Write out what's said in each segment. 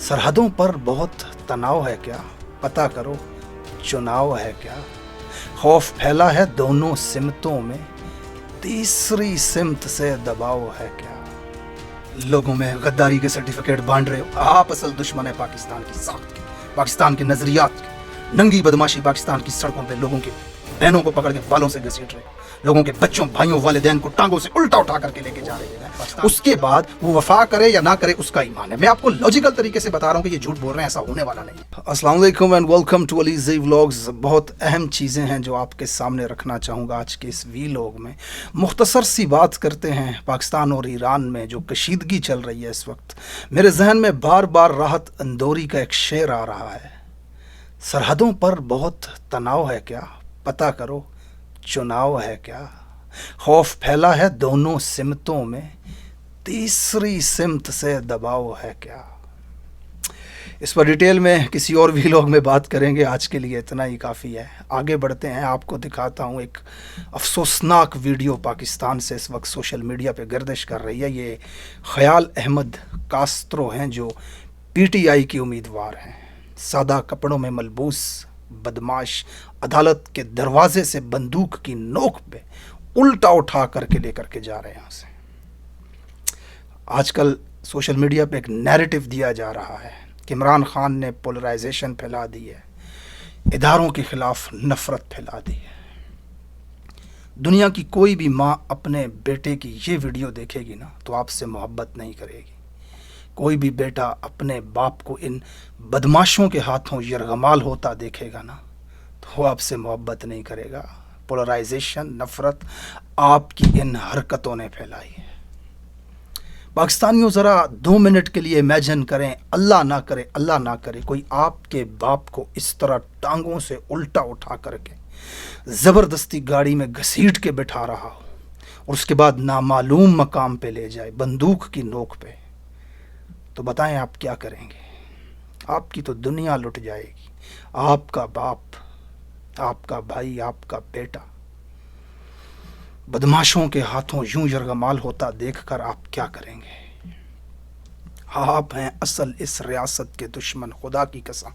सरहदों पर बहुत तनाव है क्या, पता करो चुनाव है क्या। खौफ फैला है दोनों सिमतों में, तीसरी सिमत से दबाव है क्या। लोगों में गद्दारी के सर्टिफिकेट बांट रहे हो, आप असल दुश्मन है पाकिस्तान की साख्त के, पाकिस्तान के नजरियात के। नंगी बदमाशी पाकिस्तान की सड़कों पे लोगों के बहनों को पकड़ के बालों से घसीट रहे हो, लोगों के बच्चों भाइयों वालिदैन को टांगों से उल्टा उठा करके लेके जा रहे हैं। उसके बाद वो वफा करे या ना करे उसका ईमान है। मैं आपको लॉजिकल तरीके से बता रहा हूँ कि ये झूठ बोल रहे हैं, ऐसा होने वाला नहीं है। अस्सलाम वालेकुम and welcome to Alizai vlogs. बहुत अहम चीज़ें हैं जो आपके सामने रखना चाहूँगा आज के इस व्लॉग में। मुख्तसर सी बात करते हैं पाकिस्तान और ईरान में जो कशीदगी चल रही है इस वक्त। मेरे जहन में बार बार राहत अंदौरी का एक शेर आ रहा है, सरहदों पर बहुत तनाव है क्या, पता करो चुनाव है क्या। खौफ फैला है दोनों सिमतों में, तीसरी सिमत से दबाव है क्या। इस पर डिटेल में किसी और व्लॉग में बात करेंगे, आज के लिए इतना ही काफ़ी है। आगे बढ़ते हैं, आपको दिखाता हूँ एक अफसोसनाक वीडियो पाकिस्तान से इस वक्त सोशल मीडिया पे गर्दिश कर रही है। ये ख्याल अहमद कास्त्रो हैं जो PTI की उम्मीदवार हैं। सादा कपड़ों में मलबूस बदमाश अदालत के दरवाजे से बंदूक की नोक पे उल्टा उठा करके लेकर के जा रहे हैं उसे। आजकल सोशल मीडिया पे एक नैरेटिव दिया जा रहा है कि इमरान खान ने पोलराइजेशन फैला दी है, इदारों के खिलाफ नफरत फैला दी है। दुनिया की कोई भी माँ अपने बेटे की ये वीडियो देखेगी ना तो आपसे मोहब्बत नहीं करेगी। कोई भी बेटा अपने बाप को इन बदमाशों के हाथों यरगमाल होता देखेगा ना तो वो आपसे मोहब्बत नहीं करेगा। पोलराइजेशन, नफरत आपकी इन हरकतों ने फैलाई है। पाकिस्तानियों ज़रा 2 मिनट के लिए इमेजिन करें, अल्लाह ना करे कोई आपके बाप को इस तरह टांगों से उल्टा उठा करके ज़बरदस्ती गाड़ी में घसीट के बिठा रहा हो और उसके बाद नामालूम मकाम पे ले जाए बंदूक की नोक पे, तो बताएं आप क्या करेंगे। आपकी तो दुनिया लुट जाएगी। आपका बाप, आपका भाई, आपका बेटा बदमाशों के हाथों यूं यरगमाल होता देखकर आप क्या करेंगे। आप हैं असल इस रियासत के दुश्मन, खुदा की कसम।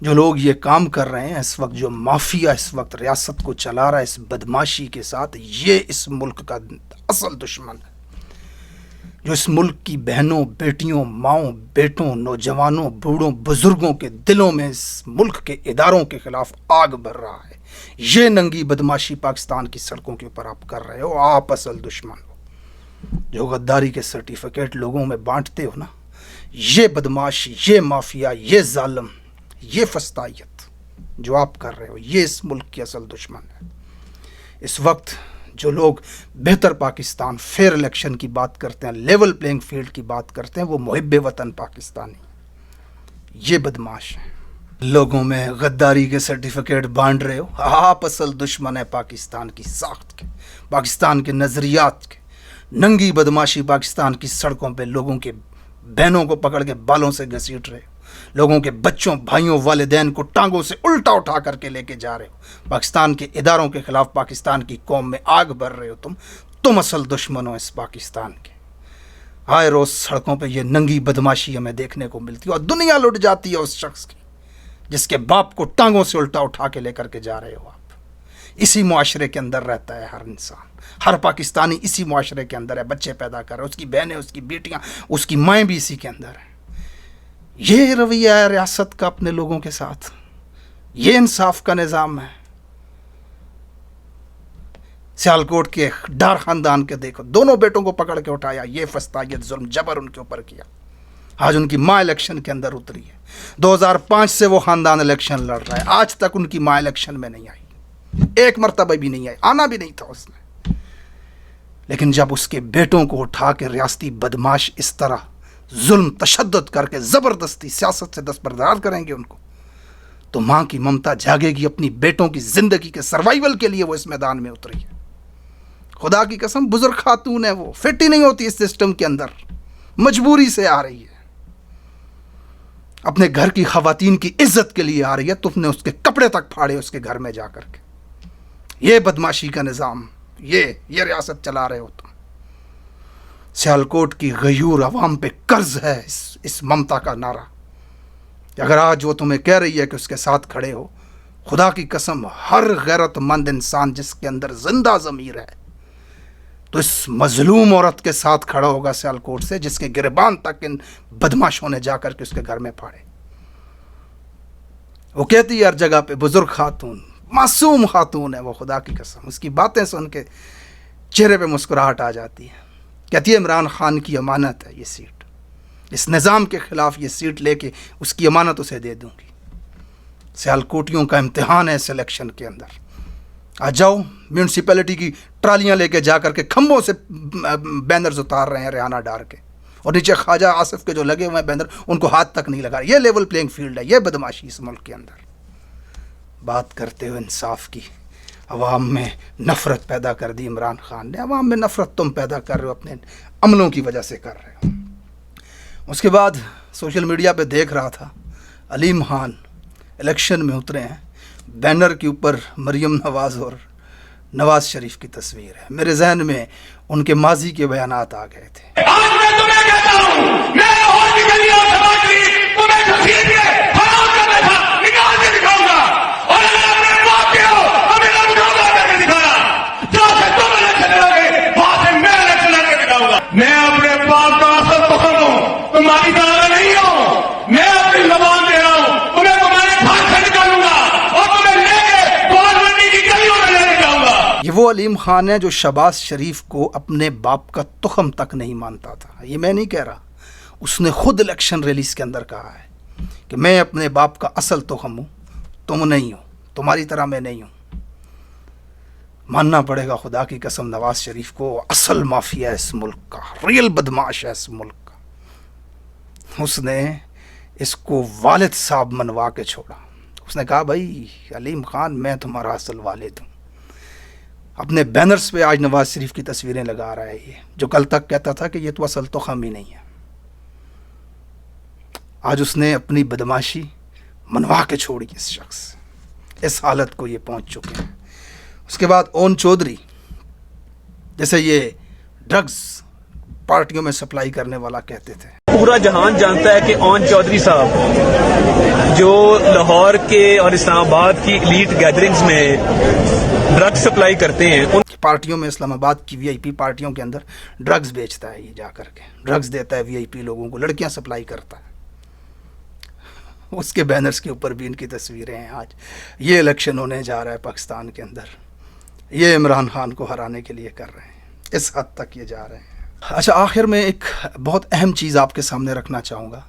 जो लोग ये काम कर रहे हैं इस वक्त, जो माफिया इस वक्त रियासत को चला रहा है इस बदमाशी के साथ, ये इस मुल्क का असल दुश्मन है। जो इस मुल्क की बहनों, बेटियों, माओं, बेटों, नौजवानों, बूढ़ों, बुजुर्गों के दिलों में इस मुल्क के इदारों के खिलाफ आग भर रहा है। ये नंगी बदमाशी पाकिस्तान की सड़कों के ऊपर आप कर रहे हो, आप असल दुश्मन हो। जो गद्दारी के सर्टिफिकेट लोगों में बांटते हो ना, ये बदमाश, ये माफिया, ये जालिम, ये फस्तायत जो आप कर रहे हो, ये इस मुल्क की असल दुश्मन है। इस वक्त जो लोग बेहतर पाकिस्तान, फेयर इलेक्शन की बात करते हैं, लेवल प्लेइंग फील्ड की बात करते हैं, वो मुहिब्बे वतन पाकिस्तानी, ये बदमाश हैं। लोगों में गद्दारी के सर्टिफिकेट बांट रहे हो, आप असल दुश्मन है पाकिस्तान की साख्त के, पाकिस्तान के नज़रियात के। नंगी बदमाशी पाकिस्तान की सड़कों पे लोगों के बहनों को पकड़ के बालों से घसीट रहे हो, लोगों के बच्चों भाइयों वालिदैन को टांगों से उल्टा उठा करके लेके जा रहे हो। पाकिस्तान के इदारों के खिलाफ पाकिस्तान की कौम में आग भर रहे हो। तुम असल दुश्मन हो इस पाकिस्तान के। आए रोज सड़कों पे ये नंगी बदमाशी हमें देखने को मिलती है और दुनिया लुट जाती है उस शख्स की जिसके बाप को टांगों से उल्टा उठा के लेकर के जा रहे हो आप। इसी मुआशरे के अंदर रहता है हर इंसान, हर पाकिस्तानी इसी मुआशरे के अंदर है, बच्चे पैदा कर रहे हैं, उसकी बहनें, उसकी बेटियां, उसकी माएँ भी इसी के अंदर हैं। ये रवैया है रियासत का अपने लोगों के साथ, ये इंसाफ का निज़ाम है। सियालकोट के डार खानदान के देखो, दोनों बेटों को पकड़ के उठाया, ये फस्तायत, जुल्म, जबर उनके ऊपर किया। आज उनकी माँ इलेक्शन के अंदर उतरी है। 2005 से वो खानदान इलेक्शन लड़ रहा है, आज तक उनकी माँ इलेक्शन में नहीं आई, एक मरतबा भी नहीं आई, आना भी नहीं था उसने। लेकिन जब उसके बेटों को उठा के रियासती बदमाश इस तरह जुल्म, तशद्दुद करके ज़बरदस्ती सियासत से दस्तबरदार करेंगे उनको, तो माँ की ममता जागेगी। अपनी बेटों की ज़िंदगी के सर्वाइवल के लिए वो इस मैदान में उतरी है। खुदा की कसम, बुजुर्ग खातून है, वो फिट ही नहीं होती इस सिस्टम के अंदर, मजबूरी से आ रही है। अपने घर की खवातीन की इज्जत के लिए आ रही है, तुमने उसके कपड़े तक फाड़े उसके घर में जाकर के। ये बदमाशी का निज़ाम, ये रियासत चला रहे हो तुम। सियालकोट की गयूर अवाम पे कर्ज है इस ममता का नारा कि अगर आज वो तुम्हें कह रही है कि उसके साथ खड़े हो, खुदा की कसम हर गैरतमंद इंसान जिसके अंदर जिंदा ज़मीर है तो इस मजलूम औरत के साथ खड़ा होगा सियालकोट से, जिसके गिरबान तक इन बदमाशों ने जाकर के उसके घर में फाड़े। वो कहती है हर जगह पे बुजुर्ग खातून, मासूम खातून है वो, खुदा की कसम उसकी बातें सुन के चेहरे पे मुस्कुराहट आ जाती है। कहती है इमरान खान की अमानत है ये सीट, इस निज़ाम के ख़िलाफ़ ये सीट लेके उसकी अमानत उसे दे दूँगी। सियालकोटियों का इम्तिहान है सिलेक्शन के अंदर। आ जाओ, म्यूनसिपैलिटी की ट्रालियाँ लेके जा कर के खम्भों से बैनर्स उतार रहे हैं रेहाना डार के, और नीचे ख्वाजा आसिफ के जो लगे हुए हैं बैनर उनको हाथ तक नहीं लगा। ये लेवल प्लेइंग फील्ड है, ये बदमाशी इस मुल्क के अंदर। बात करते हुए इंसाफ की, अवाम में नफ़रत पैदा कर दी इमरान खान ने। अवाम में नफ़रत तुम पैदा कर रहे हो, अपने अमलों की वजह से कर रहे हो। उसके बाद सोशल मीडिया पे देख रहा था अलीम खान इलेक्शन में उतरे हैं, बैनर के ऊपर मरीम नवाज़ और नवाज़ शरीफ की तस्वीर है। मेरे जहन में उनके माजी के बयानात आ गए थे। आज मैं तुम्हें कहता हूं, मैं और भी गलियों से बात की, तुम्हें घसीट के हराम कर बैठा निकाल के दिखाऊंगा, और अगर अपने बाप के हो हमें ना मुकाबला करके दिखाना, जहां से तुम इलेक्शन लड़ोगे वहां से मैं इलेक्शन लड़के दिखाऊंगा। मैं अपने बाप का असल पुत्र हूं, तुम्हारी तरह नहीं हूं। मैं अपनी जबान दे रहा हूं, तुम्हें तुम्हारे घर से निकालूंगा और तुम्हें लेके गवर्नमेंट की गलियों में लेके जाऊंगा। ये वो अलीम खान है जो शहबाज शरीफ को अपने बाप का तुखम तक नहीं मानता था। ये मैं नहीं कह रहा, उसने खुद इलेक्शन रैलीज के अंदर कहा है कि मैं अपने बाप का असल तुखम हूँ, तुम नहीं हो, तुम्हारी तरह मैं नहीं हूँ। मानना पड़ेगा खुदा की कसम नवाज शरीफ को असल माफिया है इस मुल्क का, रियल बदमाश है इस मुल्क का। उसने इसको वालिद साहब मनवा के छोड़ा। उसने कहा भाई अलीम खान मैं तुम्हारा असल वालिद हूँ। अपने बैनर्स पे आज नवाज शरीफ की तस्वीरें लगा रहा है ये, जो कल तक कहता था कि ये तो असल तो हम ही नहीं है। आज उसने अपनी बदमाशी मनवा के छोड़ी इस शख्स, इस हालत को ये पहुंच चुके हैं। उसके बाद ओन चौधरी, जैसे ये ड्रग्स पार्टियों में सप्लाई करने वाला कहते थे, पूरा जहान जानता है कि ओन चौधरी साहब जो लाहौर के और इस्लामाबाद की एलीट गैदरिंग्स में ड्रग्स सप्लाई करते हैं, उन पार्टियों में इस्लामाबाद की वीआईपी पार्टियों के अंदर ड्रग्स बेचता है। ये जाकर के ड्रग्स देता है वीआईपी लोगों को, लड़कियां सप्लाई करता है। उसके बैनर्स के ऊपर भी इनकी तस्वीरें हैं। आज ये इलेक्शन होने जा रहा है पाकिस्तान के अंदर, ये इमरान खान को हराने के लिए कर रहे हैं, इस हद तक ये जा रहे हैं। अच्छा, आखिर में एक बहुत अहम चीज़ आपके सामने रखना चाहूँगा।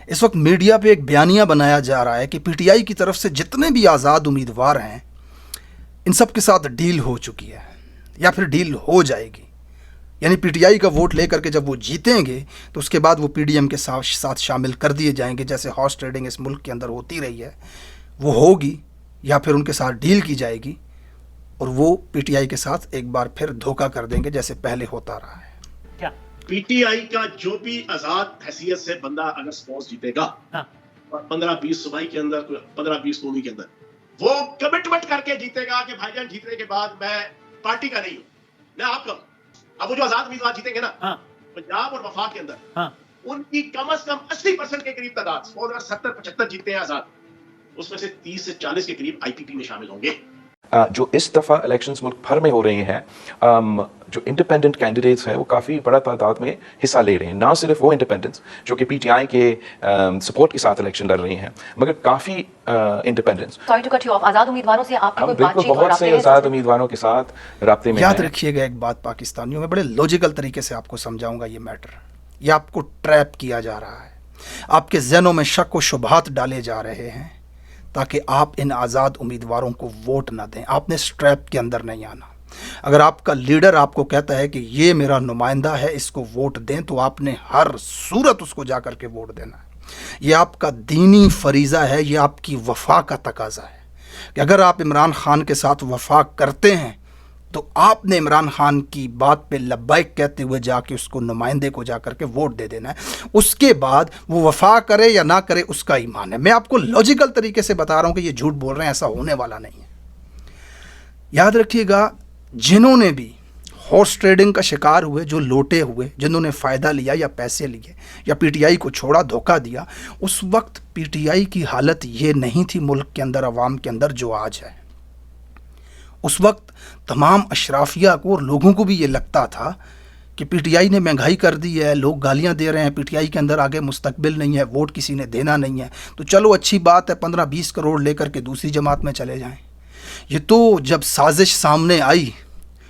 इस वक्त मीडिया पे एक बयानिया बनाया जा रहा है कि पीटीआई की तरफ से जितने भी आज़ाद उम्मीदवार हैं इन सब के साथ डील हो चुकी है या फिर डील हो जाएगी। यानी पीटीआई का वोट लेकर के जब वो जीतेंगे तो उसके बाद वो पीडीएम के साथ शामिल कर दिए जाएंगे। जैसे हॉर्स ट्रेडिंग इस मुल्क के अंदर होती रही है वो होगी, या फिर उनके साथ डील की जाएगी और वो पीटीआई के साथ एक बार फिर धोखा कर देंगे जैसे पहले होता रहा है। क्या पीटीआई का जो भी आजाद हैसियत से बंदा अगर सपोज जीतेगा, हाँ। 15-20 सूबाई के अंदर, 15-20 कौमी के अंदर, वो कमिटमेंट करके जीतेगा कि भाईजान जीतने के बाद मैं पार्टी का नहीं हूं, मैं आपका हूं। अब वो जो आजाद उम्मीदवार जीतेंगे ना, हाँ। पंजाब और वफाक के अंदर, हाँ। उनकी कम से कम 80% के करीब तादाद, 70-75 जीतते हैं आजाद, उसमें से 30 से 40 के करीब आईपीपी में शामिल होंगे। जो इस दफ़ा इलेक्शंस मुल्क भर में हो रहे हैं, जो इंडिपेंडेंट कैंडिडेट्स हैं वो काफ़ी बड़ा तादाद में हिस्सा ले रहे हैं। ना सिर्फ वो इंडिपेंडेंट्स जो कि पीटीआई के सपोर्ट के साथ इलेक्शन लड़ रहे हैं, मगर काफ़ी independents. Sorry to cut you off, आज़ाद उम्मीदवारों से आपकी कोई बातचीत और बहुत से आज़ाद उम्मीदवारों के साथ राब्ते में। याद रखिएगा एक बात, पाकिस्तानियों में बड़े लॉजिकल तरीके से आपको समझाऊंगा ये मैटर। ये आपको ट्रैप किया जा रहा है, आपके जहनों में शक व शुबहात डाले जा रहे हैं ताकि आप इन आज़ाद उम्मीदवारों को वोट ना दें। आपने इस ट्रैप के अंदर नहीं आना। अगर आपका लीडर आपको कहता है कि ये मेरा नुमाइंदा है, इसको वोट दें, तो आपने हर सूरत उसको जा कर के वोट देना है। ये आपका दीनी फरीज़ा है, ये आपकी वफा का तकाजा है कि अगर आप इमरान खान के साथ वफा करते हैं तो आपने इमरान खान की बात पे लब्बाइक कहते हुए जाके उसको नुमाइंदे को जा करके वोट दे देना है। उसके बाद वो वफा करे या ना करे उसका ईमान है। मैं आपको लॉजिकल तरीके से बता रहा हूँ कि ये झूठ बोल रहे हैं, ऐसा होने वाला नहीं है। याद रखिएगा, जिन्होंने भी हॉर्स ट्रेडिंग का शिकार हुए, जो लोटे हुए, जिन्होंने फ़ायदा लिया या पैसे लिए या पीटीआई को छोड़ा, धोखा दिया, उस वक्त पीटीआई की हालत ये नहीं थी मुल्क के अंदर, अवाम के अंदर, जो आज है। उस वक्त तमाम अशराफिया को और लोगों को भी ये लगता था कि पीटीआई ने महंगाई कर दी है, लोग गालियां दे रहे हैं, पीटीआई के अंदर आगे मुस्तकबिल नहीं है, वोट किसी ने देना नहीं है, तो चलो अच्छी बात है 15-20 करोड़ लेकर के दूसरी जमात में चले जाएं। ये तो जब साजिश सामने आई,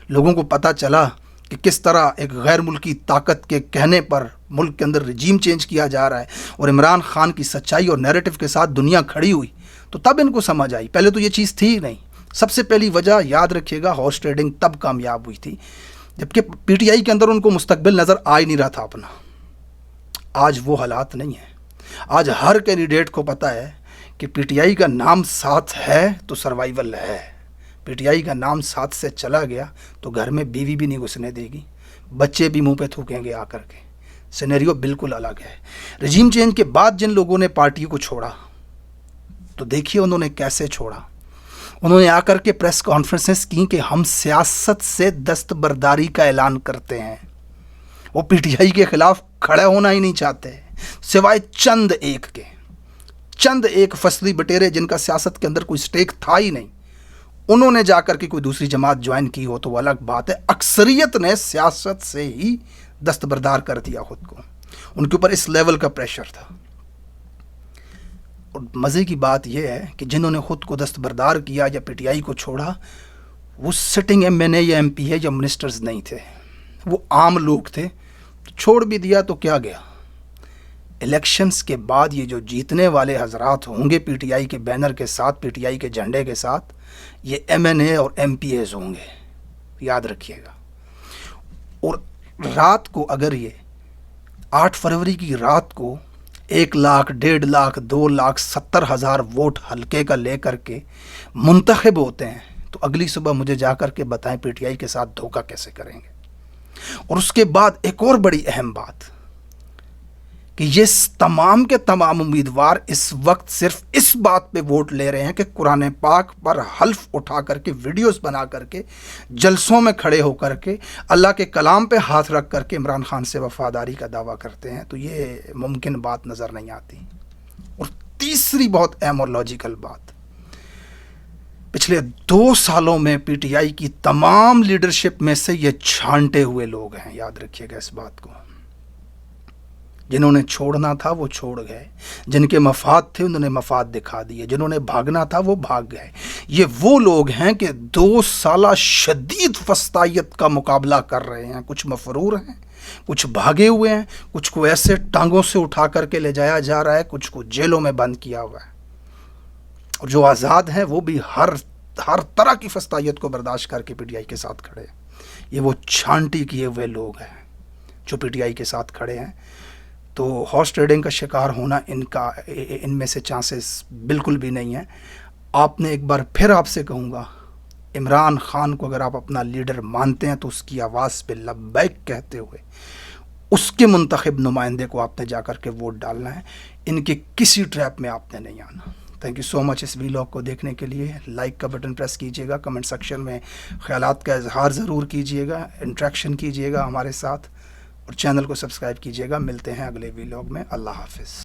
लोगों को पता चला कि किस तरह एक गैर मुल्की ताकत के कहने पर मुल्क के अंदर रिजीम चेंज किया जा रहा है और इमरान खान की सच्चाई और नैरेटिव के साथ दुनिया खड़ी हुई, तो तब इनको समझ आई। पहले तो ये चीज़ थी ही नहीं। सबसे पहली वजह याद रखिएगा, हॉर्स ट्रेडिंग तब कामयाब हुई थी जबकि पीटीआई के अंदर उनको मुस्तकबिल नज़र आ ही नहीं रहा था अपना। आज वो हालात नहीं है। आज हर कैंडिडेट को पता है कि पीटीआई का नाम साथ है तो सर्वाइवल है, पीटीआई का नाम साथ से चला गया तो घर में बीवी भी नहीं घुसने देगी, बच्चे भी मुंह पे थूकेंगे आकर के। सिनेरियो बिल्कुल अलग है। रजीम चेंज के बाद जिन लोगों ने पार्टी को छोड़ा, तो देखिए उन्होंने कैसे छोड़ा। उन्होंने आकर के प्रेस कॉन्फ्रेंसेस की कि हम सियासत से दस्तबरदारी का ऐलान करते हैं। वो पीटीआई के खिलाफ खड़ा होना ही नहीं चाहते, सिवाय चंद एक फसली बटेरे जिनका सियासत के अंदर कोई स्टेक था ही नहीं, उन्होंने जाकर के कोई दूसरी जमात ज्वाइन की हो तो वो अलग बात है। अक्सरियत ने सियासत से ही दस्तबरदार कर दिया खुद को, उनके ऊपर इस लेवल का प्रेशर था। और मज़े की बात यह है कि जिन्होंने खुद को दस्तबरदार किया या पीटीआई को छोड़ा, वो सिटिंग एमएनए या एमपीए या मिनिस्टर्स नहीं थे, वो आम लोग थे। छोड़ भी दिया तो क्या गया। इलेक्शंस के बाद ये जो जीतने वाले हजरात होंगे पीटीआई के बैनर के साथ, पीटीआई के झंडे के साथ, ये एमएनए और एमपीएज होंगे, याद रखिएगा। और रात को अगर ये 8 फरवरी की रात को 1 लाख, 1.5 लाख, 2 लाख 70,000 वोट हल्के का लेकर के मुंतखब होते हैं, तो अगली सुबह मुझे जाकर के बताएं पीटीआई के साथ धोखा कैसे करेंगे। और उसके बाद एक और बड़ी अहम बात कि ये तमाम के तमाम उम्मीदवार इस वक्त सिर्फ इस बात पे वोट ले रहे हैं कि कुरान पाक पर हल्फ उठा करके, वीडियोस बना करके, जलसों में खड़े होकर के, अल्लाह के कलाम पे हाथ रख करके इमरान खान से वफादारी का दावा करते हैं। तो ये मुमकिन बात नज़र नहीं आती। और तीसरी बहुत अहम और लॉजिकल बात, पिछले 2 सालों में पीटीआई की तमाम लीडरशिप में से ये छांटे हुए लोग हैं, याद रखिएगा इस बात को। जिन्होंने छोड़ना था वो छोड़ गए, जिनके मफाद थे उन्होंने मफाद दिखा दिए, जिन्होंने भागना था वो भाग गए। ये वो लोग हैं कि 2 साल शदीद फस्तायत का मुकाबला कर रहे हैं। कुछ मफरूर हैं, कुछ भागे हुए हैं, कुछ को ऐसे टांगों से उठा करके ले जाया जा रहा है, कुछ को जेलों में बंद किया हुआ है। और जो आज़ाद हैं वो भी हर तरह की फस्तायत को बर्दाश्त करके पीटीआई के साथ खड़े हैं। ये वो छांटी किए हुए लोग हैं जो पीटीआई के साथ खड़े हैं। तो हॉर्स ट्रेडिंग का शिकार होना इनमें से चांसेस बिल्कुल भी नहीं है। आपने एक बार फिर आपसे कहूँगा, इमरान खान को अगर आप अपना लीडर मानते हैं तो उसकी आवाज़ पे लब्बैक कहते हुए उसके मुंतखब नुमाइंदे को आपने जाकर के वोट डालना है। इनके किसी ट्रैप में आपने नहीं आना। थैंक यू सो मच इस वीलॉग को देखने के लिए। लाइक का बटन प्रेस कीजिएगा, कमेंट सेक्शन में ख्यालात का इजहार ज़रूर कीजिएगा, इंट्रैक्शन कीजिएगा हमारे साथ, और चैनल को सब्सक्राइब कीजिएगा। मिलते हैं अगले वीलॉग में। अल्लाह हाफिज़।